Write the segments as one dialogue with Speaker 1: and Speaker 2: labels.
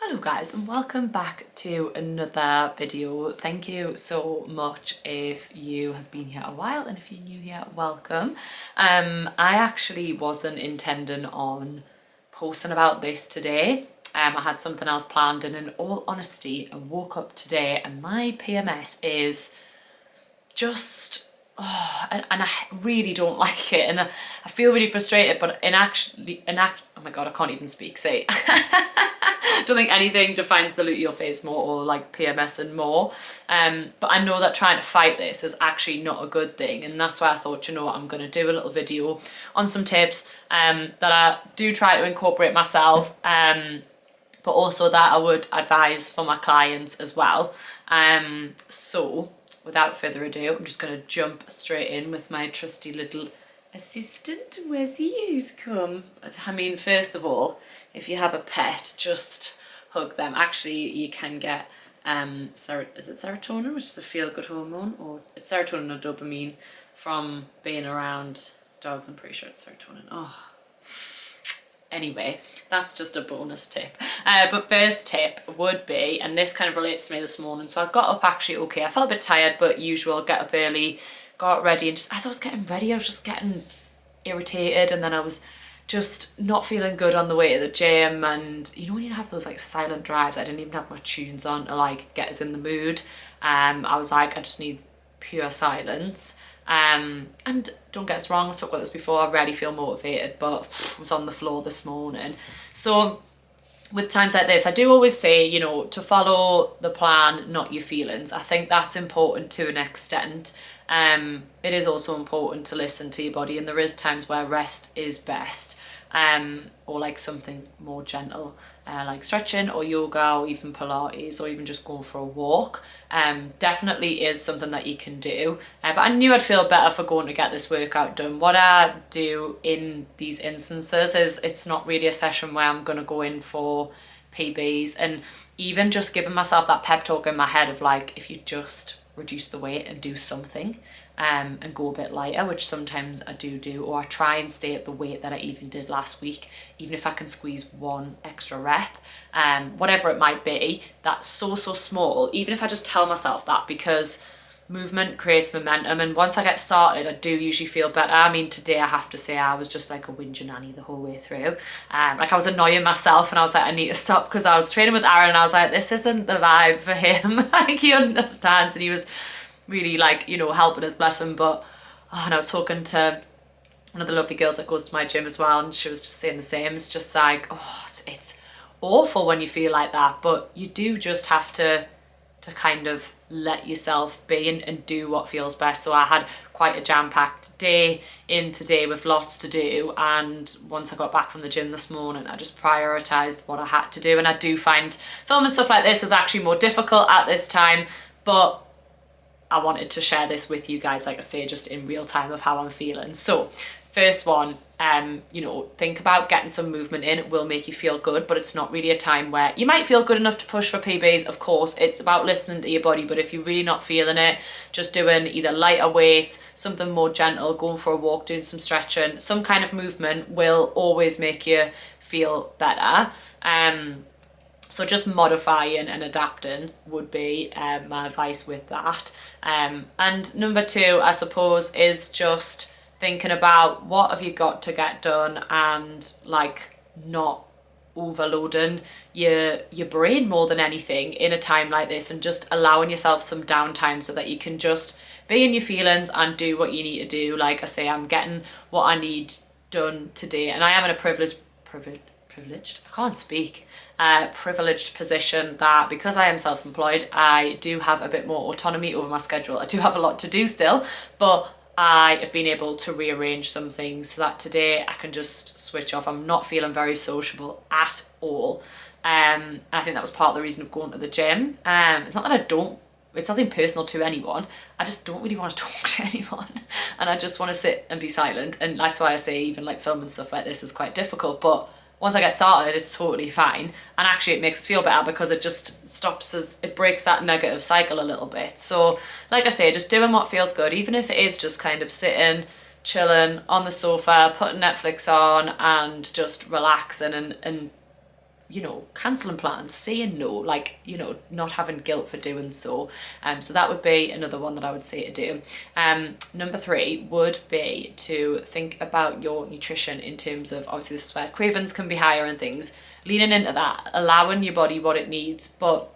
Speaker 1: Hello guys, and welcome back to another video. Thank you so much if you have been here a while, and if you're new here, welcome. I actually wasn't intending on posting about this today. I had something else planned, and in all honesty, I woke up today and my PMS is just and I really don't like it, and I feel really frustrated, but oh my god, I can't even speak, say I don't think anything defines the luteal phase more, or like PMS and more, but I know that trying to fight this is actually not a good thing, and that's why I thought, you know what, I'm going to do a little video on some tips that I do try to incorporate myself, but also that I would advise for my clients as well. So without further ado, I'm just going to jump straight in with my trusty little assistant. Where's he? Who's come? I mean, first of all, if you have a pet, just hug them. Actually, you can get is it serotonin, which is a feel-good hormone, or it's serotonin or dopamine from being around dogs. I'm pretty sure it's serotonin. Oh. Anyway, that's just a bonus tip. But first tip would be, and this kind of relates to me this morning, so I got up actually okay. I felt a bit tired, but usual, get up early, got ready, and just as I was getting ready, I was just getting irritated, and then I was just not feeling good on the way to the gym. And you know when you have those like silent drives, I didn't even have my tunes on to like get us in the mood. I was like, I just need pure silence. And don't get us wrong, I spoke about this before, I rarely feel motivated, but I was on the floor this morning. So with times like this, I do always say, you know, to follow the plan, not your feelings. I think that's important to an extent. It is also important to listen to your body, and there is times where rest is best, or like something more gentle, like stretching or yoga or even Pilates, or even just going for a walk. Definitely is something that you can do, but I knew I'd feel better for going to get this workout done. What I do in these instances is it's not really a session where I'm going to go in for PBs, and even just giving myself that pep talk in my head of like, if you just reduce the weight and do something, and go a bit lighter, which sometimes I do, or I try and stay at the weight that I even did last week, even if I can squeeze one extra rep, whatever it might be. That's so small, even if I just tell myself that, because movement creates momentum, and once I get started, I do usually feel better. I mean, today I have to say I was just like a whinger nanny the whole way through. Like I was annoying myself, and I was like, I need to stop, because I was training with Aaron, and I was like, this isn't the vibe for him. Like, he understands, and he was really like, you know, helping us, bless him. But and I was talking to one of the lovely girls that goes to my gym as well, and she was just saying the same. It's just like, oh, it's awful when you feel like that, but you do just have to kind of let yourself be and do what feels best. So I had quite a jam-packed day in today with lots to do, and once I got back from the gym this morning, I just prioritized what I had to do. And I do find filming stuff like this is actually more difficult at this time, but I wanted to share this with you guys, like I say, just in real time of how I'm feeling. So first one, you know, think about getting some movement in. It will make you feel good, but it's not really a time where you might feel good enough to push for PBs. Of course, it's about listening to your body, but if you're really not feeling it, just doing either lighter weights, something more gentle, going for a walk, doing some stretching, some kind of movement will always make you feel better. So just modifying and adapting would be my advice with that. And number two, I suppose, is just thinking about what have you got to get done, and like not overloading your brain more than anything in a time like this, and just allowing yourself some downtime so that you can just be in your feelings and do what you need to do. Like I say, I'm getting what I need done today, and I am in a privileged, I can't speak, privileged position that because I am self-employed, I do have a bit more autonomy over my schedule. I do have a lot to do still, but I have been able to rearrange some things so that today I can just switch off. I'm not feeling very sociable at all, and I think that was part of the reason of going to the gym. It's not that it's nothing personal to anyone, I just don't really want to talk to anyone, and I just want to sit and be silent. And that's why I say even like filming stuff like this is quite difficult, but once I get started, it's totally fine. And actually it makes us feel better, because it just it breaks that negative cycle a little bit. So like I say, just doing what feels good, even if it is just kind of sitting, chilling on the sofa, putting Netflix on and just relaxing and you know, cancelling plans, saying no, like, you know, not having guilt for doing so. So that would be another one that I would say to do. Number 3 would be to think about your nutrition in terms of, obviously this is where cravings can be higher and things, leaning into that, allowing your body what it needs, but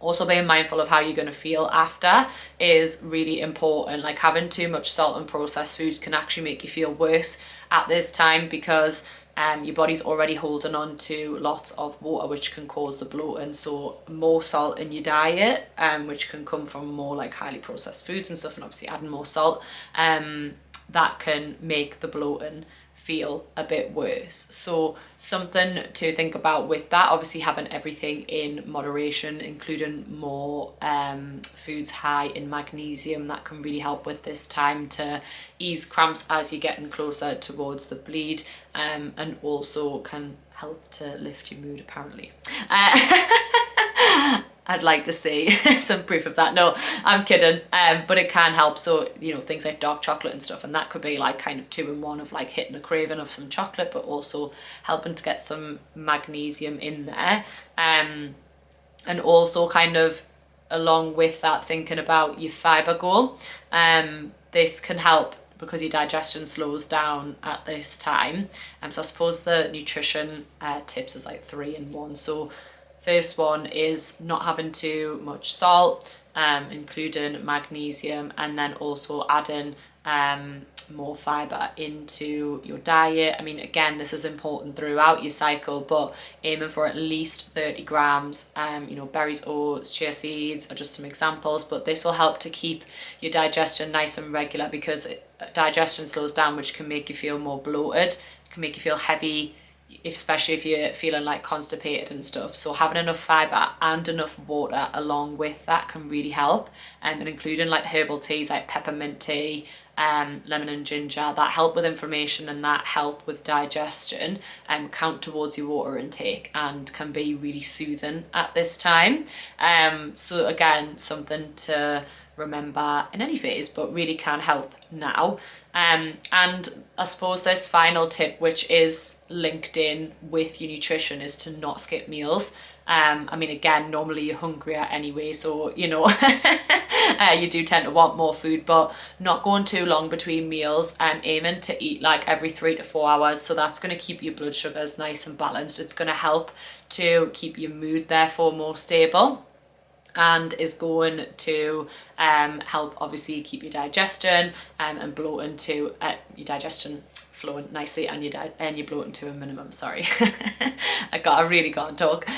Speaker 1: also being mindful of how you're going to feel after is really important. Like having too much salt and processed foods can actually make you feel worse at this time, because your body's already holding on to lots of water, which can cause the bloating. So more salt in your diet, which can come from more like highly processed foods and stuff, and obviously adding more salt, that can make the bloating feel a bit worse. So something to think about with that, obviously having everything in moderation, including more foods high in magnesium, that can really help with this time to ease cramps as you're getting closer towards the bleed, and also can help to lift your mood apparently. I'd like to see some proof of that. No, I'm kidding. But it can help. So, you know, things like dark chocolate and stuff, and that could be like kind of 2 in 1 of like hitting a craving of some chocolate, but also helping to get some magnesium in there. And also kind of along with that, thinking about your fiber goal. This can help because your digestion slows down at this time. So I suppose the nutrition tips is like 3 in 1. So first one is not having too much salt, including magnesium, and then also adding more fiber into your diet. I mean, again, this is important throughout your cycle, but aiming for at least 30 grams. You know, berries, oats, chia seeds are just some examples, but this will help to keep your digestion nice and regular, because digestion slows down, which can make you feel more bloated, can make you feel heavy, especially if you're feeling like constipated and stuff. So having enough fiber and enough water along with that can really help, and including like herbal teas like peppermint tea, lemon and ginger, that help with inflammation and that help with digestion, count towards your water intake and can be really soothing at this time. So again, something to remember in any phase, but really can help now. And I suppose this final tip, which is linked in with your nutrition, is to not skip meals. I mean, again, normally you're hungrier anyway, so you know you do tend to want more food, but not going too long between meals. Aiming to eat like every 3 to 4 hours, so that's going to keep your blood sugars nice and balanced. It's going to help to keep your mood therefore more stable, and is going to help obviously keep your digestion and bloating to your digestion flowing nicely, and your bloating to a minimum. Sorry, I really can't talk.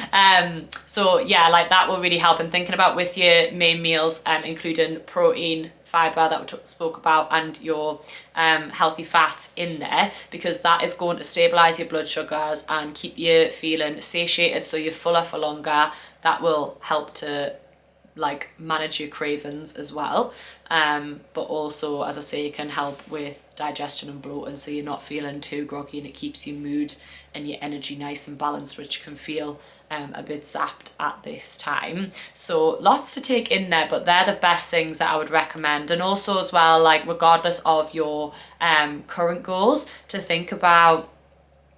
Speaker 1: So yeah, like that will really help. And thinking about with your main meals, including protein, fiber that we spoke about, and your healthy fats in there, because that is going to stabilize your blood sugars and keep you feeling satiated, so you're fuller for longer. That will help to like manage your cravings as well, but also, as I say, can help with digestion and bloating, so you're not feeling too groggy, and it keeps your mood and your energy nice and balanced, which can feel a bit zapped at this time. So lots to take in there, but they're the best things that I would recommend. And also as well, like regardless of your current goals, to think about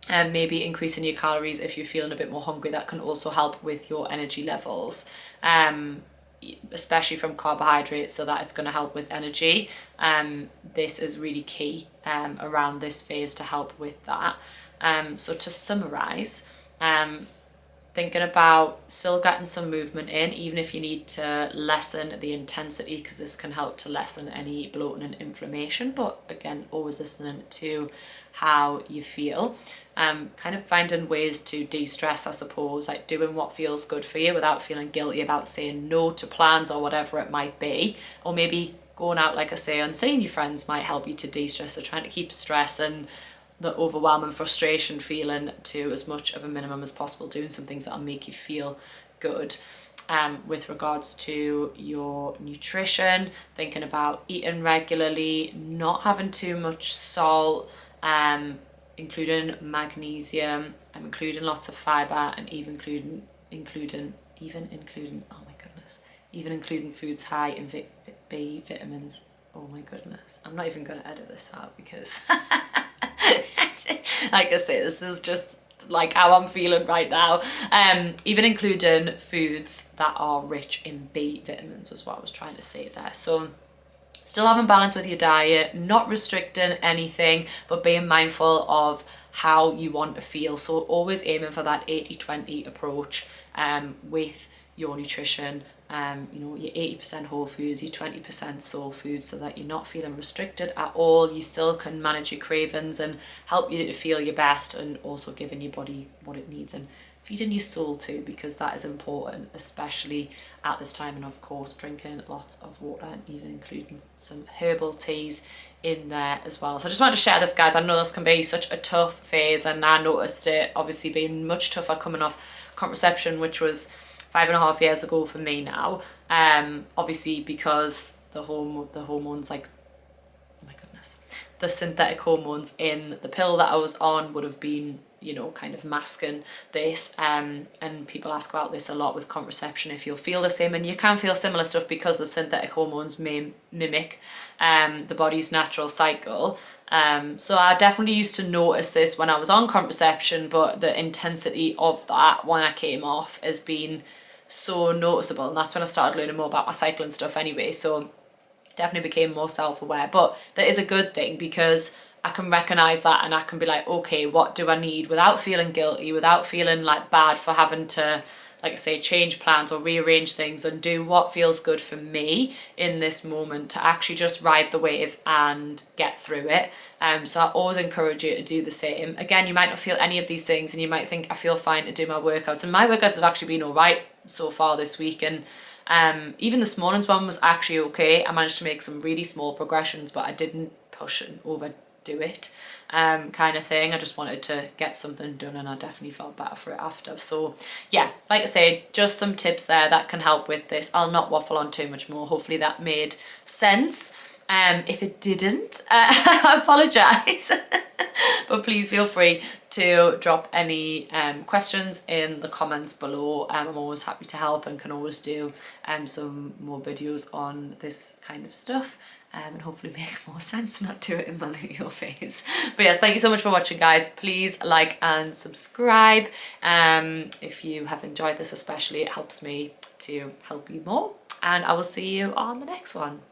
Speaker 1: maybe increasing your calories if you're feeling a bit more hungry. That can also help with your energy levels, especially from carbohydrates, so that it's going to help with energy. This is really key around this phase to help with that. So to summarize, thinking about still getting some movement in, even if you need to lessen the intensity, because this can help to lessen any bloating and inflammation, but again, always listening to how you feel. Kind of finding ways to de-stress, I suppose, like doing what feels good for you without feeling guilty about saying no to plans or whatever it might be. Or maybe going out, like I say, and seeing your friends might help you to de-stress. So trying to keep stress and the overwhelming frustration feeling to as much of a minimum as possible, doing some things that'll make you feel good. With regards to your nutrition, thinking about eating regularly, not having too much salt, including magnesium, including lots of fiber, and even including foods high in B vitamins. Oh my goodness, I'm not even going to edit this out because like I say, this is just like how I'm feeling right now. Even including foods that are rich in B vitamins was what I was trying to say there. So still having balance with your diet, not restricting anything, but being mindful of how you want to feel. So always aiming for that 80-20 approach with your nutrition. You know, your 80% whole foods, your 20% soul foods, so that you're not feeling restricted at all. You still can manage your cravings and help you to feel your best, and also giving your body what it needs, and feeding your soul too, because that is important, especially at this time. And of course, drinking lots of water, and even including some herbal teas in there as well. So I just wanted to share this, guys. I know this can be such a tough phase, and I noticed it obviously being much tougher coming off contraception, which was 5.5 years ago for me now. Obviously because the hormones, like, oh my goodness, the synthetic hormones in the pill that I was on would have been, you know, kind of masking this. And people ask about this a lot with contraception, if you'll feel the same, and you can feel similar stuff because the synthetic hormones mimic the body's natural cycle. So I definitely used to notice this when I was on contraception, but the intensity of that when I came off has been so noticeable, and that's when I started learning more about my cycle and stuff anyway. So definitely became more self-aware. But that is a good thing, because I can recognize that, and I can be like, okay, what do I need, without feeling guilty, without feeling like bad for having to, like I say, change plans or rearrange things, and do what feels good for me in this moment to actually just ride the wave and get through it. So I always encourage you to do the same. Again, you might not feel any of these things, and you might think, I feel fine to do my workouts, and my workouts have actually been all right so far this week. And even this morning's one was actually okay. I managed to make some really small progressions, but I didn't push and overdo it, kind of thing. I just wanted to get something done, and I definitely felt better for it after. So yeah, like I say, just some tips there that can help with this. I'll not waffle on too much more. Hopefully that made sense. If it didn't, I apologise. But please feel free to drop any questions in the comments below. I'm always happy to help, and can always do some more videos on this kind of stuff, and hopefully make more sense, not do it in my little face. But yes, thank you so much for watching, guys. Please like and subscribe if you have enjoyed this, especially. It helps me to help you more, and I will see you on the next one.